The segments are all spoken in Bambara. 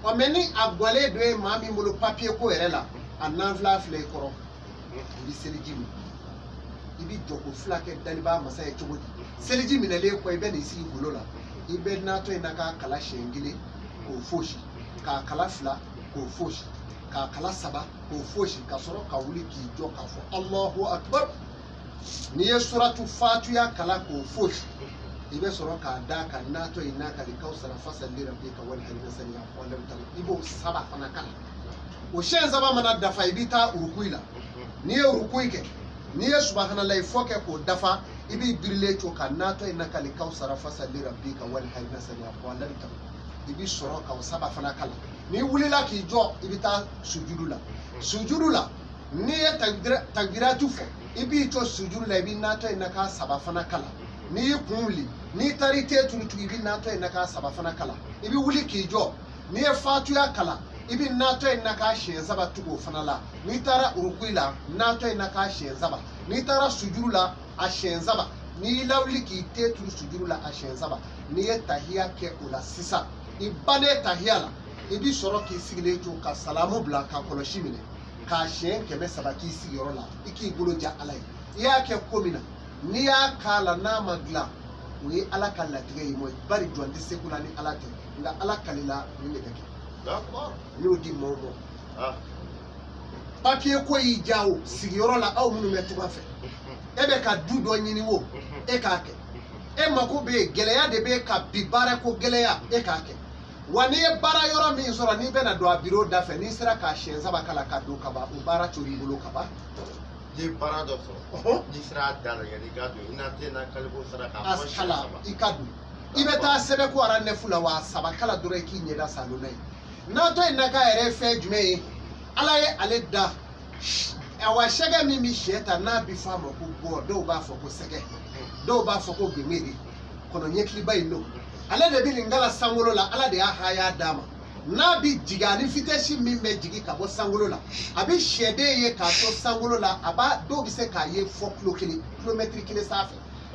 o meni agwale do mami mulu papier ko erela anan fla fle koro ibi seliji mi ibi joko fla ke daliba masa e chobodi seliji mi nele ko ibe ni si gulola ibe na to inaka kala shengile ko foshi ka kala fla ko foshi ka kala saba ko foshi ka soro ka wuli ki jo ka fo Allahu akbar ni suratu fatiha kala ko foshi ibe soro ka da ka na to inaka li kausara fasalli rabbika wal hadina wa lam tan ibo saba fana kala o shenza ba mana dafa ibita urukuila ni urukuike ni subhanallahi foke ko dafa ibi birle to ka na to inaka li kausara fasalli rabbika wal hadina wa lam tan ibi soro ka saba fana kala ni wulila ki jo ibita sujudula ni takbiratu fo ibi to sujudula ibi na to inaka saba fana kala ni kunli ni tarite tulutu ibi na to inaka saba fana kala ibi wuli ki jo ni fatuya kala ibi na to inaka shenzaba tugo fana la ni tara urukuila na to inaka shenzaba ni tara sujudula a shenzaba ni lawli ki te tulu sujudula a shenzaba ni tahiya ke ula sisa ibane tahiyala ibi soro ki sigile to ka salamu bla ka koloshimine ka shen keme sabaki sigiro la iki guloja alai ya ke komina ni ya kala na magla we ala kala tige yimo bari jonde sekula ni ala te nga ala kalila ni ne kake d'accord ni di momo papier ko yi jawo sigiro la aw munu metu ba fe ebe ka dudo nyini wo e ka ke e mako be geleya de be ka bibara ko geleya e ka ke wani bara yoro mi soro ni bena do biro da fe ni sira ka shenza ba kala ka do ka ba u bara chori bolo ka ba di bara do so ni sira dal ya ni gado ina te na kalbo sira ka ko shala ikadu ibeta sebe ko ara ne fula wa saba kala dore ki nyeda salo nai na to ina ka ere fe jume ala ye ale da awa shega mi mi sheta na bi fa mo ko go do ba fo ko sege do ba fo ko gbemeri kono nyekli ba ino ala de bi ngala sangolo la ala de haya dama na bi jigani fiteshi mimbe jigi ka bo sangolo la abi shede ye ka to sangolo la aba do bi se ka ye fo kilometri kile safi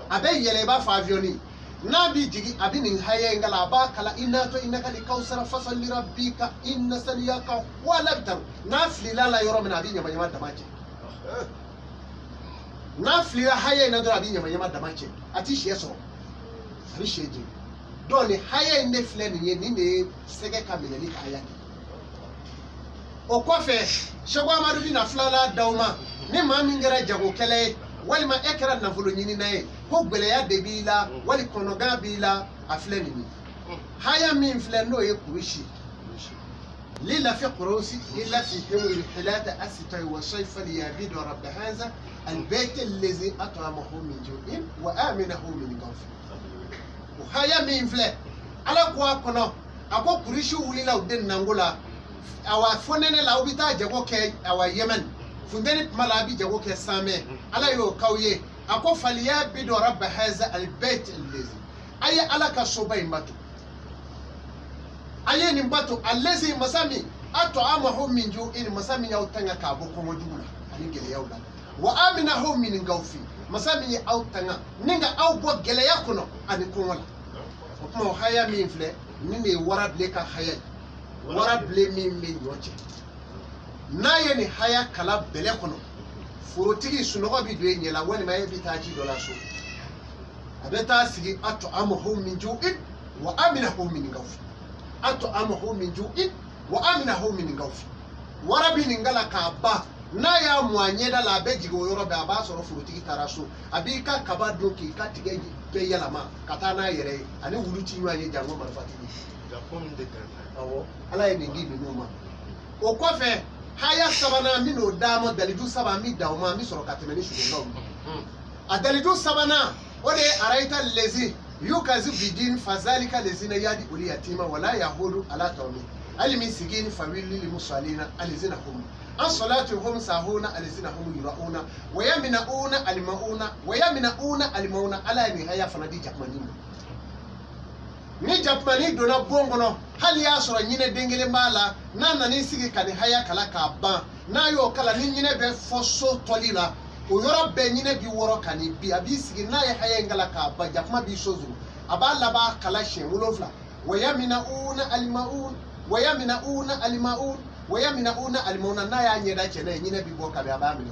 abe yele ba fa avioni na bi jigi abi ni haya ngala ba kala inna to innaka li kausara fasalli rabbika inna saliyaka wala bitar na flila la yoro min abi nyama nyama damache na flila haya ina do abi nyama nyama damache ati sheso abi sheje doni haya inde fleni ni ne sege kamile ni haya o kofe shego amadu bi na flala dawma ni ma min gara jago kele wali ma ekra na vulu nyini nae ko gbele ya debila wali konoga bila afleni ni haya min fleno ye kurishi lila fi qurusi illa fi himri hilata asita wa shayfa liyabid rabb hadha albayt alladhi at'amahu min ju'in wa aminahu min khawf haya min fle ala ko akono ako kurishi wulila uden nangola awa fonene la ubita jago ke awa yemen fundeni malabi jago ke same ala yo kawye ako faliya bidu rabb hadha albayt allazi aya ala ka sobay mbatu aya ni mbatu allazi masami at'amahu min ju'in masami ya utanga ka boko modula ani gele yawla wa aminahu min gawfi masami ya utanga ninga au bo gele yakuno ani komola kuma haya min fle ni ne warable ka haya warable min yoche na yeni haya kala bele kono furotigi sunogo bi do nyela wani ma yebi taji dola so abeta sigi ato amahu min ju'in wa aminahu min gawfi ato amahu min ju'in wa aminahu min gawfi warabi ningala ka ba na ya muanyeda la bejigo yoro ba ba soro furotigi taraso abika kabado ki katige be yala ma katana yere ani wuluti nyanye jango marfatini japon de kan awo ala ye ngi bi no ma o kofe haya sabana mi no damo daliju saba mi dawma mi soro katemeni shugo no adaliju sabana ode araita lezi yukazi bidin fazalika lezina yadi uli yatima wala yahudu ala tawmi alimi sigin fawili lil musallina alizina hum as-salatuhum sahuna alizina hum yurauna wa yamnauna alimauna ala ni haya fanadi japmani ni japmani dona bongono hali ya soro nyine dengele mala nana ni sigi kani haya kala ka ba na yo kala ni nyine be foso tolila o yoro be nyine bi woro kani bi abi sigi na ya haya ngala ka ba japma bi sozu abala ba kala she mulofla wa yamnauna wayamnauna almaun wayamnauna almauna na ya nyeda chene nyine bi boka be abamini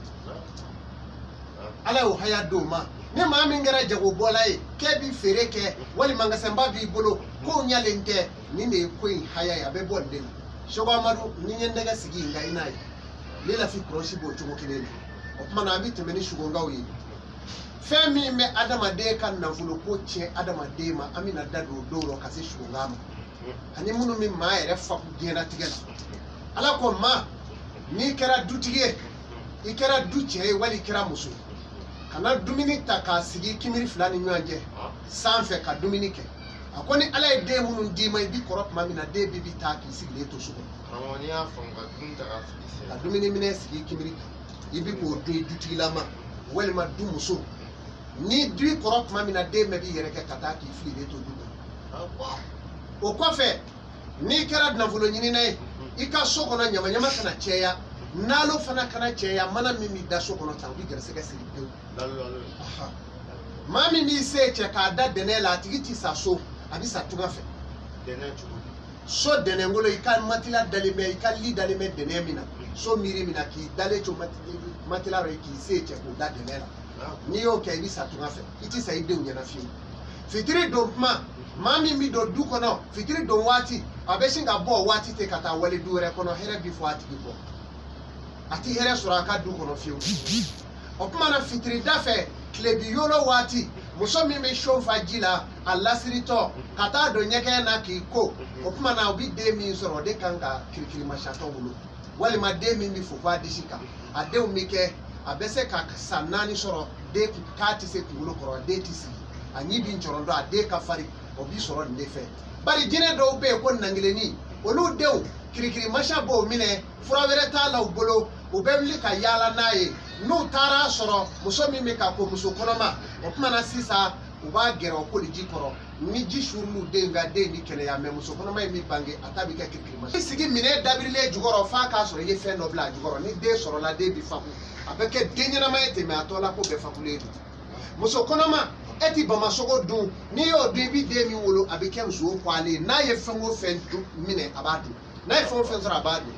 ala o haya do ma ni ma min ngara jago bolay ke bi fereke wali manga samba bi bolo ko nyalente ni ne ko haya ya be bonde shogo amadu ni nyende ga sigi ngai nai lela fi kroshi bo chugo kinene o kuma na bi temeni shugo ngawi femi me adama de kan na fulo ko che adama de ma amina dado doro kasi shugo ngama ani munu mi ma ere fa ku gena tigela ala ko ma ni kera dutige ikera duche wali kera musu kana dumini ta ka sigi kimiri fulani nyanje sanfe ka dumini ke akoni ala e de munu di mai bi korop ma mina de bibi ta ki sigi le to suko amoni afon ka dum ta ka sigi ka dumini mine sigi kimiri ibi ko du dutige la ma wali ma du musu ni du korop ma mina de me bi yere ke kata ki fili le to duko o kofe ni kera na fulo nyini nay ika soko na nyama nyama kana cheya nalo fana kana cheya mana mimi da soko no tambi gerse ga siri de lalo aha mami mi se che ka da dene la tigiti sa so abisa tunga fe dene chugo so dene ngolo ika matila dalime ika li dalime dene mina so miri mina ki dale cho matila re ki se che ko da dene la ni yo ke ni sa tunga fe iti sa ide unya na fi fitiri do mami mi do du kono fitiri do wati abeshinga bo wati te kata wale dure kono here before ati before ati here suraka du kono fiu okuma na fitiri dafe klebi yolo wati muso mi me shonfa jila alasirito kata do nyeke na ki ko okuma na obi de mi soro de kanka kirikiri mashato bulu wale ma de mi fufa dishika ade umike abese ka sanani soro de kati se kulo koro de tisi anyi bi nchorondo ade ka fari obi soro ndefe bari jine do be ko nangileni olu dew kirikiri masha bo mine furawere ta la ubolo ubemli ka yala naye no tara soro muso mi me ka ko muso konoma o kuma na sisa uba gere o koli jikoro ni jishuru de nga de ni kele ya me muso konoma mi bange atabi ka kirikiri masha sigi mine dabrile jugoro fa ka soro ye fe no bla jugoro ni de soro la de bi faku abeke denyana ma ete me atola ko be fakuledu muso konoma eti bama sogo dun ni yo bibi de mi wolo abike nso kwale na ye fengo fentu mine abadu na ye fengo fenso abadu